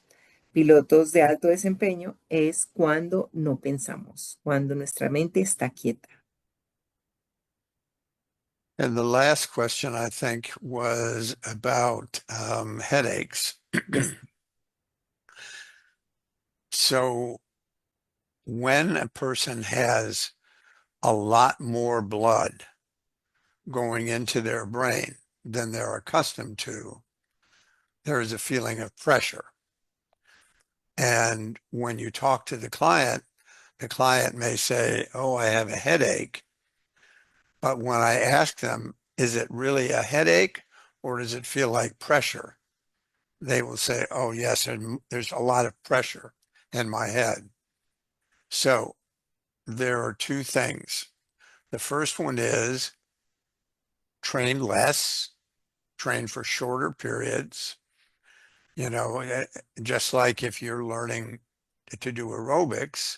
pilotos de alto desempeño, es cuando no pensamos, cuando nuestra mente está quieta. And the last question, I think, was about headaches. So when a person has a lot more blood going into their brain than they're accustomed to, there is a feeling of pressure. And when you talk to the client may say, oh, I have a headache. But when I ask them, is it really a headache or does it feel like pressure? They will say, oh, yes, there's a lot of pressure in my head. So there are two things. The first one is train less, train for shorter periods. You know, just like if you're learning to do aerobics,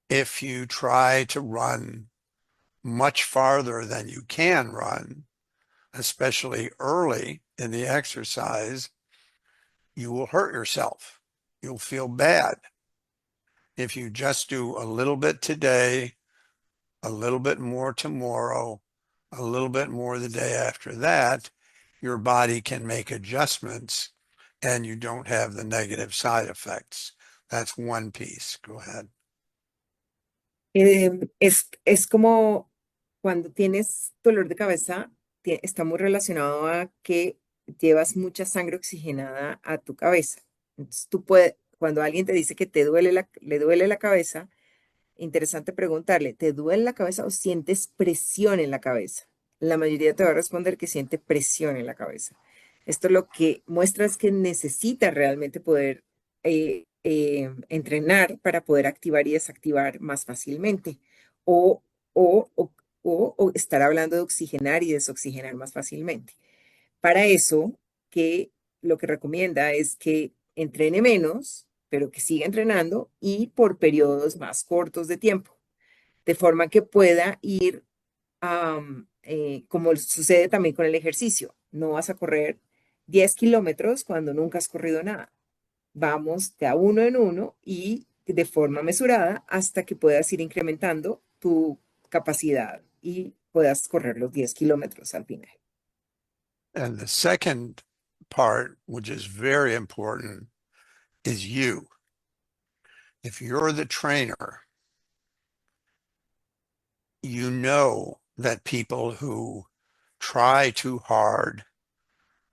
if you try to run much farther than you can run, especially early in the exercise, you will hurt yourself. You'll feel bad. If you just do a little bit today, a little bit more tomorrow, a little bit more the day after that, your body can make adjustments and you don't have the negative side effects. That's one piece. Go ahead. Es como cuando tienes dolor de cabeza, está muy relacionado a que llevas mucha sangre oxigenada a tu cabeza. Entonces cuando alguien te dice que le duele la cabeza, interesante preguntarle, ¿te duele la cabeza o sientes presión en la cabeza? La mayoría te va a responder que siente presión en la cabeza. Esto lo que muestra es que necesita realmente poder entrenar para poder activar y desactivar más fácilmente, o estar hablando de oxigenar y desoxigenar más fácilmente. Para eso, lo que recomienda es que entrene menos, pero que siga entrenando y por periodos más cortos de tiempo, de forma que pueda ir, como sucede también con el ejercicio. No vas a correr 10 kilómetros cuando nunca has corrido nada. Vamos de a uno en uno y de forma mesurada hasta que puedas ir incrementando tu capacidad y puedas correr los 10 kilómetros al final. And the second part, which is very important, is you. If you're the trainer, you know that people who try too hard,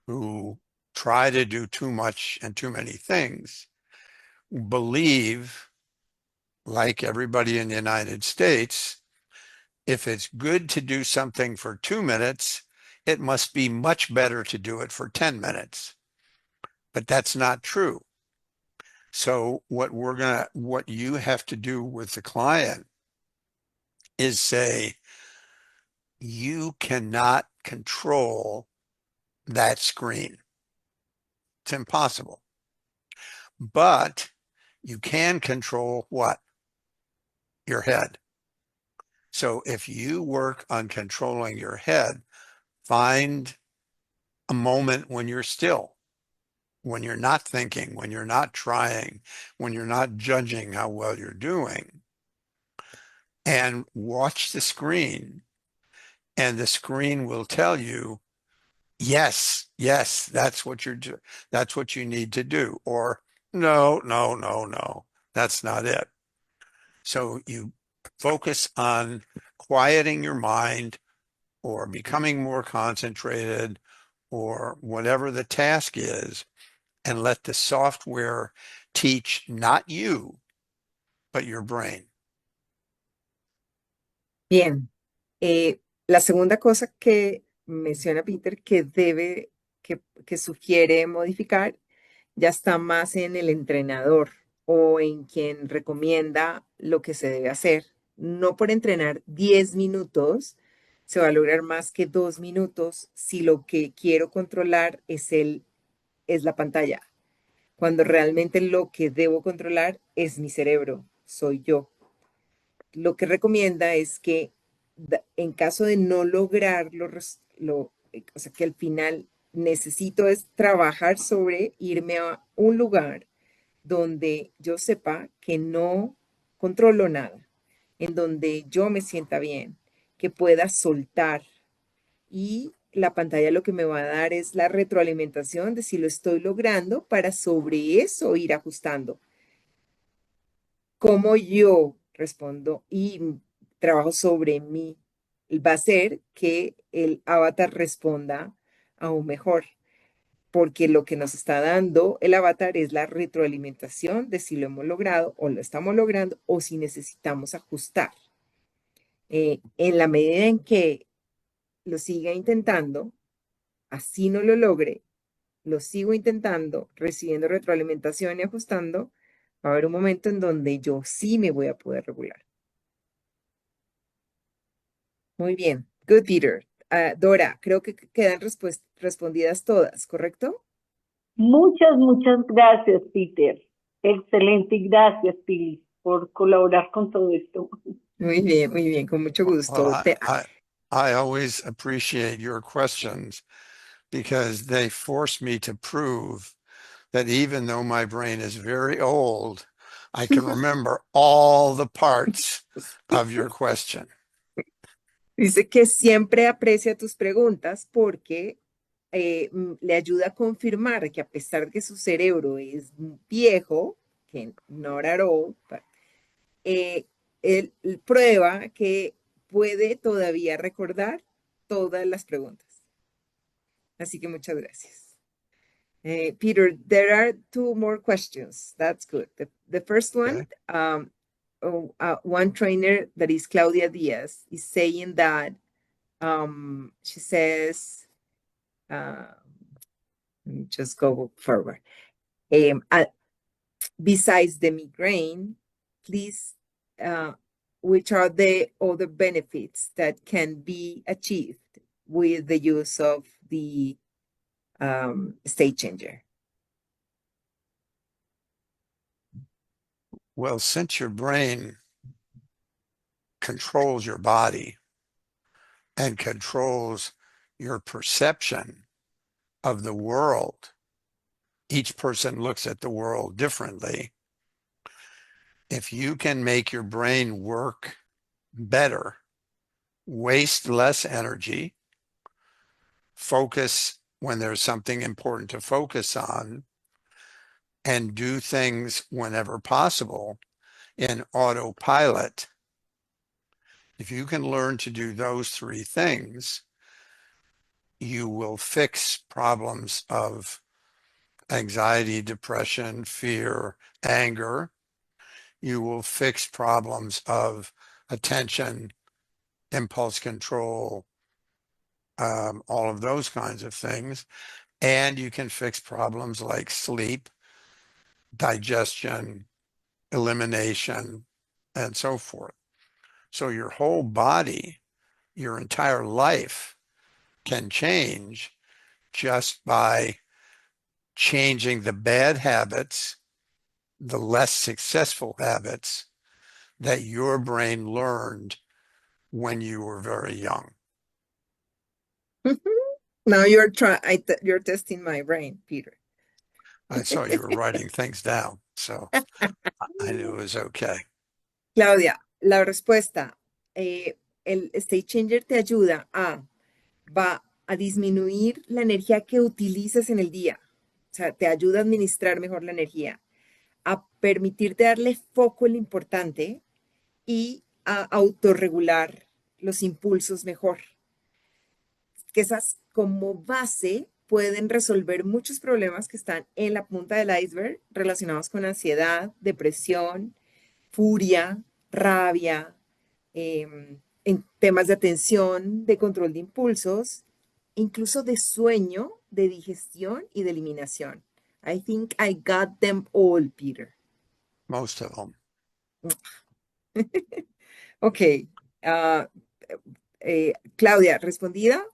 who try to do too much and too many things, believe, like everybody in the United States, if it's good to do something for 2 minutes, it must be much better to do it for 10 minutes. But that's not true. So what you have to do with the client is say, you cannot control that screen. It's impossible. But you can control what? Your head. So if you work on controlling your head, find a moment when you're still, when you're not thinking, when you're not trying, when you're not judging how well you're doing, and watch the screen. And the screen will tell you, yes, that's what you're doing. That's what you need to do. Or no, that's not it. So you focus on quieting your mind or becoming more concentrated or whatever the task is, and let the software teach not you, but your brain. Bien. La segunda cosa que menciona Peter que sugiere modificar ya está más en el entrenador o en quien recomienda lo que se debe hacer. No por entrenar 10 minutos se va a lograr más que 2 minutos si lo que quiero controlar es la pantalla, cuando realmente lo que debo controlar es mi cerebro, soy yo. Lo que recomienda es que en caso de no lograr o sea, que al final necesito es trabajar sobre irme a un lugar donde yo sepa que no controlo nada, en donde yo me sienta bien, que pueda soltar. Y la pantalla lo que me va a dar es la retroalimentación de si lo estoy logrando para sobre eso ir ajustando. Cómo yo respondo y trabajo sobre mí va a hacer que el avatar responda aún mejor, porque lo que nos está dando el avatar es la retroalimentación de si lo hemos logrado o lo estamos logrando o si necesitamos ajustar. En la medida en que lo siga intentando, así no lo logre, lo sigo intentando, recibiendo retroalimentación y ajustando, va a haber un momento en donde yo sí me voy a poder regular. Muy bien. Good, Peter. Dora, creo que quedan respondidas todas, ¿correcto? Muchas, muchas gracias, Peter. Excelente y gracias, Pili, por colaborar con todo esto. Muy bien, con mucho gusto. Well, I always appreciate your questions because they force me to prove that even though my brain is very old, I can remember all the parts of your question. Dice que siempre aprecia tus preguntas porque le ayuda a confirmar que a pesar de que su cerebro es viejo, que not at all, él prueba que puede todavía recordar todas las preguntas. Así que muchas gracias. Peter, there are 2 more questions. That's good. The first one, one trainer that is Claudia Diaz is saying that she says, let me just go forward. Besides the migraine, please, which are the other benefits that can be achieved with the use of the state changer? Well, since your brain controls your body and controls your perception of the world, each person looks at the world differently. If you can make your brain work better, waste less energy, focus when there's something important to focus on, and do things whenever possible in autopilot, if you can learn to do those 3 things, you will fix problems of anxiety, depression, fear, anger. You will fix problems of attention, impulse control, all of those kinds of things. And you can fix problems like sleep, digestion, elimination, and so forth. So your whole body, your entire life can change just by changing the bad habits, the less successful habits that your brain learned when you were very young. Now you're testing my brain, Peter. I saw you were writing things down, so I knew it was okay. Claudia, la respuesta, el State Changer te ayuda va a disminuir la energía que utilizas en el día. O sea, te ayuda a administrar mejor la energía, a permitirte darle foco en lo importante y a autorregular los impulsos mejor. Que esas como base pueden resolver muchos problemas que están en la punta del iceberg relacionados con ansiedad, depresión, furia, rabia, en temas de atención, de control de impulsos, incluso de sueño, de digestión y de eliminación. I think I got them all, Peter. Most of them. Ok. Claudia, ¿respondida?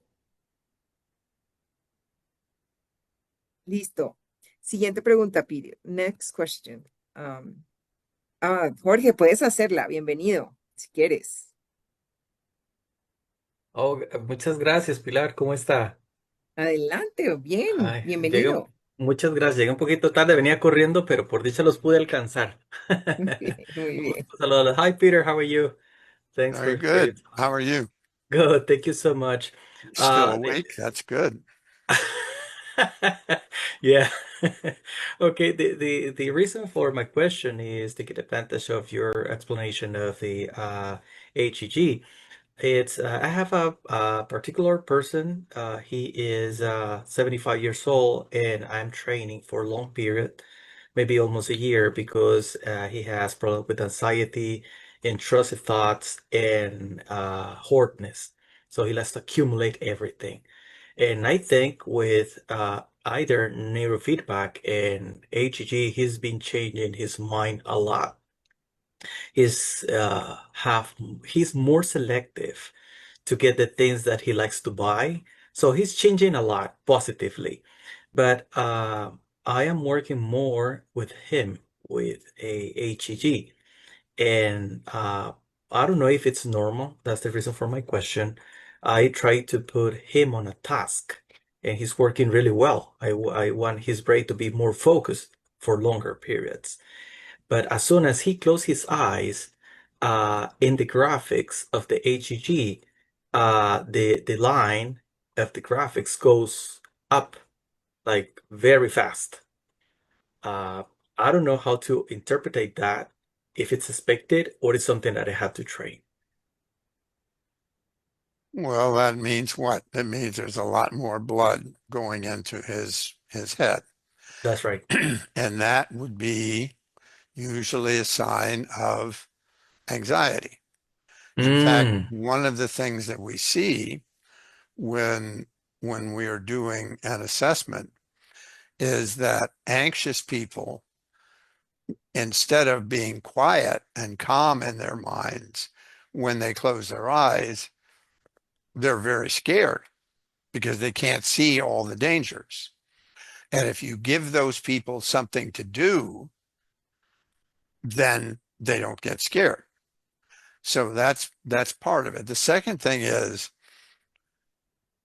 Listo. Siguiente pregunta, Peter. Next question. Jorge, puedes hacerla. Bienvenido, si quieres. Oh, muchas gracias, Pilar. ¿Cómo está? Adelante, bien, Ay, bienvenido. muchas gracias. Llegué un poquito tarde, venía corriendo, pero por dicha los pude alcanzar. Muy Un bien. gusto saludarlos. Hi, Peter. How are you? Thanks Very for your good. How are you? Good. Thank you so much. Still Uh, awake? That's good. yeah. Okay. The reason for my question is to get advantage of your explanation of the HEG. It's I have a particular person. He is 75 years old, and I'm training for a long period, maybe almost a year, because he has problem with anxiety, intrusive thoughts, and hoardness. So he likes to accumulate everything. And I think with either neurofeedback and HEG, he's been changing his mind a lot. He's more selective to get the things that he likes to buy. So he's changing a lot positively. But I am working more with him with a HEG. And I don't know if it's normal. That's the reason for my question. I try to put him on a task, and he's working really well. I want his brain to be more focused for longer periods. But as soon as he closes his eyes, in the graphics of the HEG, the line of the graphics goes up like very fast. I don't know how to interpret that, if it's expected or it's something that I have to train. Well, that means what? That means there's a lot more blood going into his head. That's right. And that would be usually a sign of anxiety. In fact, one of the things that we see when we are doing an assessment is that anxious people, instead of being quiet and calm in their minds when they close their eyes, they're very scared because they can't see all the dangers. And if you give those people something to do, then they don't get scared. So that's part of it. The second thing is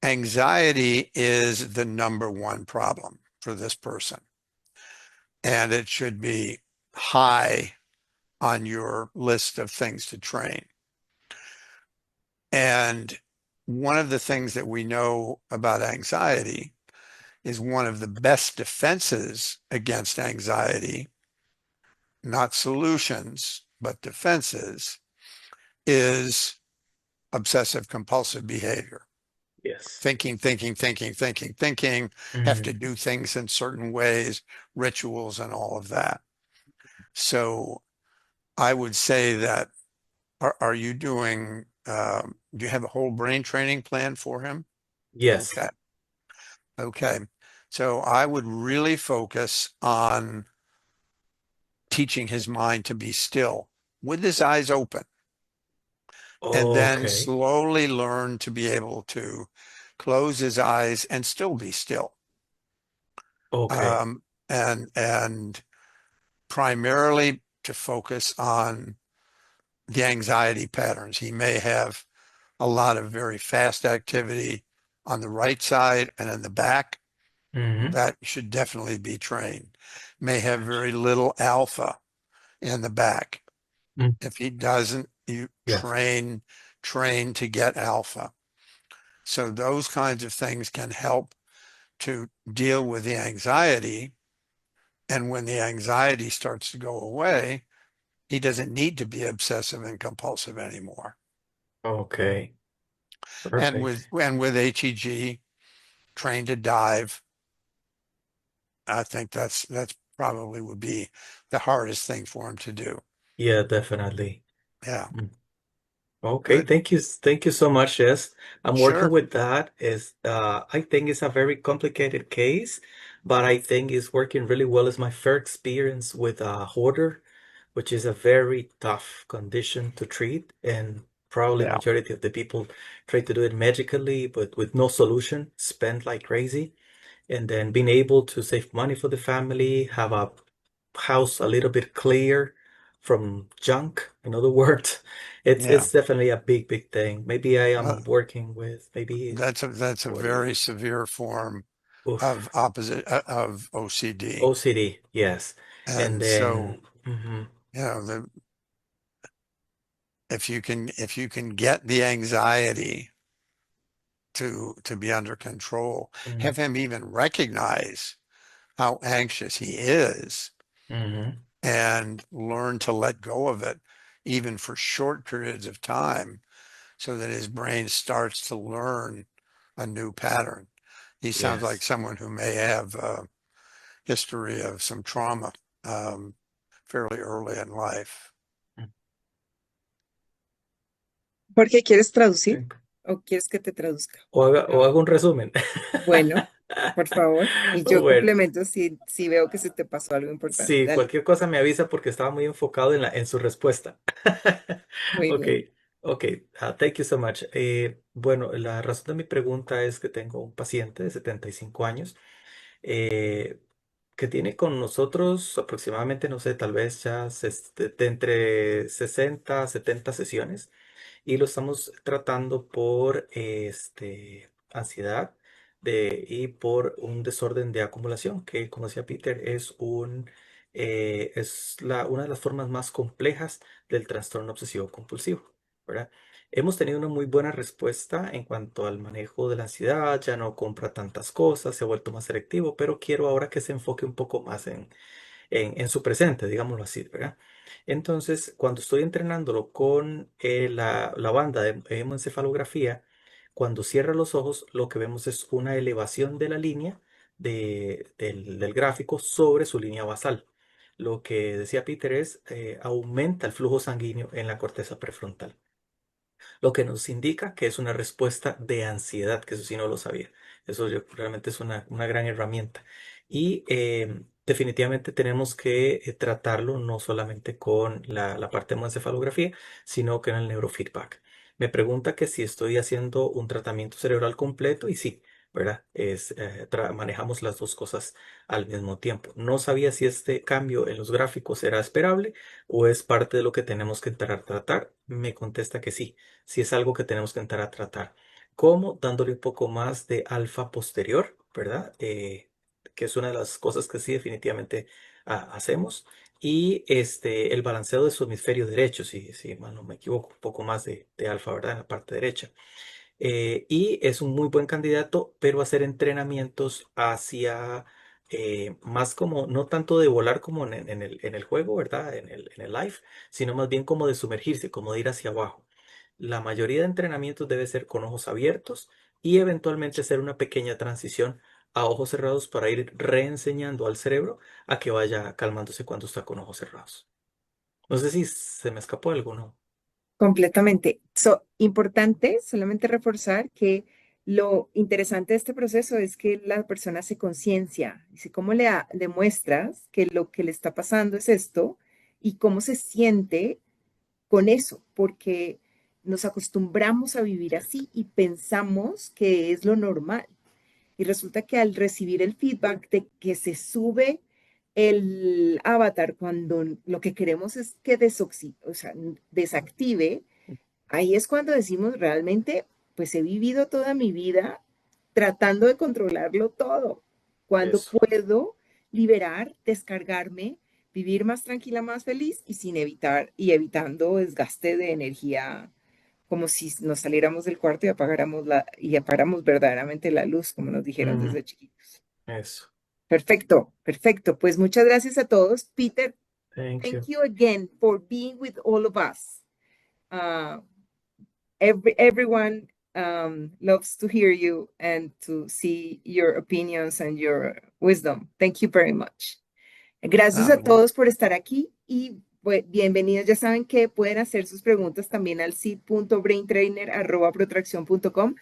anxiety is the number one problem for this person. And it should be high on your list of things to train. And one of the things that we know about anxiety is one of the best defenses against anxiety, not solutions, but defenses, is obsessive compulsive behavior. Yes. Thinking, have to do things in certain ways, rituals and all of that. So I would say that, are you doing, do you have a whole brain training plan for him? Yes. Okay. So I would really focus on teaching his mind to be still with his eyes open. And then slowly learn to be able to close his eyes and still be still. And primarily to focus on the anxiety patterns. He may have a lot of very fast activity on the right side and in the back. That should definitely be trained. May have very little alpha in the back. If he doesn't, you train to get alpha. So those kinds of things can help to deal with the anxiety. And when the anxiety starts to go away, he doesn't need to be obsessive and compulsive anymore. Okay. Perfect. And with HEG, trained to dive. I think that's probably would be the hardest thing for him to do. Yeah, definitely. Yeah, Okay, good. thank you so much. Yes, I'm working Sure. with that. I think it's a very complicated case, but I think it's working really well. It's my first experience with a hoarder, which is a very tough condition to treat, and probably Yeah. majority of the people try to do it magically, but with no solution, spend like crazy, and then being able to save money for the family, have a house a little bit clear from junk. In other words, it's Yeah. it's definitely a big thing. Maybe I Uh, am working with maybe that's a 40. very severe form of Oof. OCD. OCD, yes. And And so, then you know, if you can get the anxiety to be under control, have him even recognize how anxious he is and learn to let go of it, even for short periods of time, so that his brain starts to learn a new pattern. He sounds like yes. someone who may have a history of some trauma fairly early in life. Jorge, ¿quieres traducir? Ok. ¿O quieres que te traduzca? O hago un resumen. Bueno, por favor. Y yo Bueno, complemento si veo que se te pasó algo importante. sí, Dale. cualquier cosa me avisa porque estaba muy enfocado en su respuesta. Muy Ok, bien. ok. Thank you so much. Bueno, la razón de mi pregunta es que tengo un paciente de 75 años eh, que tiene con nosotros aproximadamente, no sé, tal vez ya de entre 60 a 70 sesiones y lo estamos tratando por ansiedad y por un desorden de acumulación, que como decía Peter, una de las formas más complejas del trastorno obsesivo compulsivo, ¿verdad? Hemos tenido una muy buena respuesta en cuanto al manejo de la ansiedad, ya no compra tantas cosas, se ha vuelto más selectivo, pero quiero ahora que se enfoque un poco más en su presente, digámoslo así, ¿verdad? Entonces, cuando estoy entrenándolo con la banda de hemoencefalografía, cuando cierra los ojos, lo que vemos es una elevación de la línea del gráfico sobre su línea basal. Lo que decía Peter es, aumenta el flujo sanguíneo en la corteza prefrontal, lo que nos indica que es una respuesta de ansiedad, que eso sí no lo sabía. Eso realmente es una gran herramienta. Y definitivamente tenemos que tratarlo no solamente con la parte de encefalografía, sino que en el neurofeedback. Me pregunta que si estoy haciendo un tratamiento cerebral completo y sí, ¿verdad? Manejamos las dos cosas al mismo tiempo. No sabía si este cambio en los gráficos era esperable o es parte de lo que tenemos que entrar a tratar. Me contesta que sí, sí es algo que tenemos que entrar a tratar. ¿Cómo? Dándole un poco más de alfa posterior, ¿verdad? Que es una de las cosas que sí definitivamente hacemos. Y el balanceo de su hemisferio derecho, si mal no me equivoco, un poco más de alfa, ¿verdad? En la parte derecha. Y es un muy buen candidato, pero hacer entrenamientos hacia más como, no tanto de volar como en el juego, ¿verdad? En el live, sino más bien como de sumergirse, como de ir hacia abajo. La mayoría de entrenamientos debe ser con ojos abiertos y eventualmente hacer una pequeña transición a ojos cerrados para ir reenseñando al cerebro a que vaya calmándose cuando está con ojos cerrados. No sé si se me escapó algo, ¿no? Completamente. Importante solamente reforzar que lo interesante de este proceso es que la persona se conciencia. Dice, ¿cómo le muestras que lo que le está pasando es esto y cómo se siente con eso? Porque nos acostumbramos a vivir así y pensamos que es lo normal. Y resulta que al recibir el feedback de que se sube el avatar cuando lo que queremos es que desactive, ahí es cuando decimos realmente, pues he vivido toda mi vida tratando de controlarlo todo. Cuando Eso. puedo liberar, descargarme, vivir más tranquila, más feliz y sin evitando desgaste de energía, como si nos saliéramos del cuarto y apagáramos verdaderamente la luz, como nos dijeron Mm, desde chiquitos. eso. Perfecto, perfecto. Pues muchas gracias a todos. Peter, Thank thank you. you again for being with all of us. Everyone loves to hear you and to see your opinions and your wisdom. Thank you very much. Gracias a todos por estar aquí y bienvenidos. Ya saben que pueden hacer sus preguntas también al sid.braintrainer@protraccion.com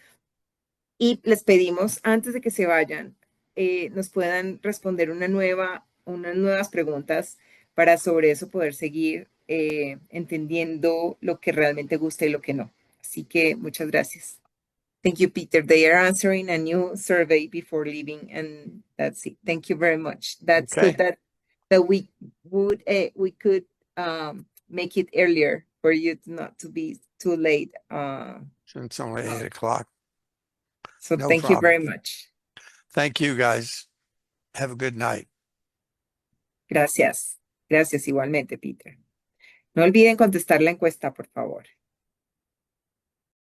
y les pedimos antes de que se vayan nos puedan responder unas nuevas preguntas para sobre eso poder seguir entendiendo lo que realmente gusta y lo que no. Así que muchas gracias. Thank you, Peter. They are answering a new survey before leaving, and that's it. Thank you very much. That's Okay. good that we could make it earlier for you not to be too late. It's only 8 o'clock. So No thank you problem. very much. Thank you, guys. Have a good night. Gracias. Gracias igualmente, Peter. No olviden contestar la encuesta, por favor.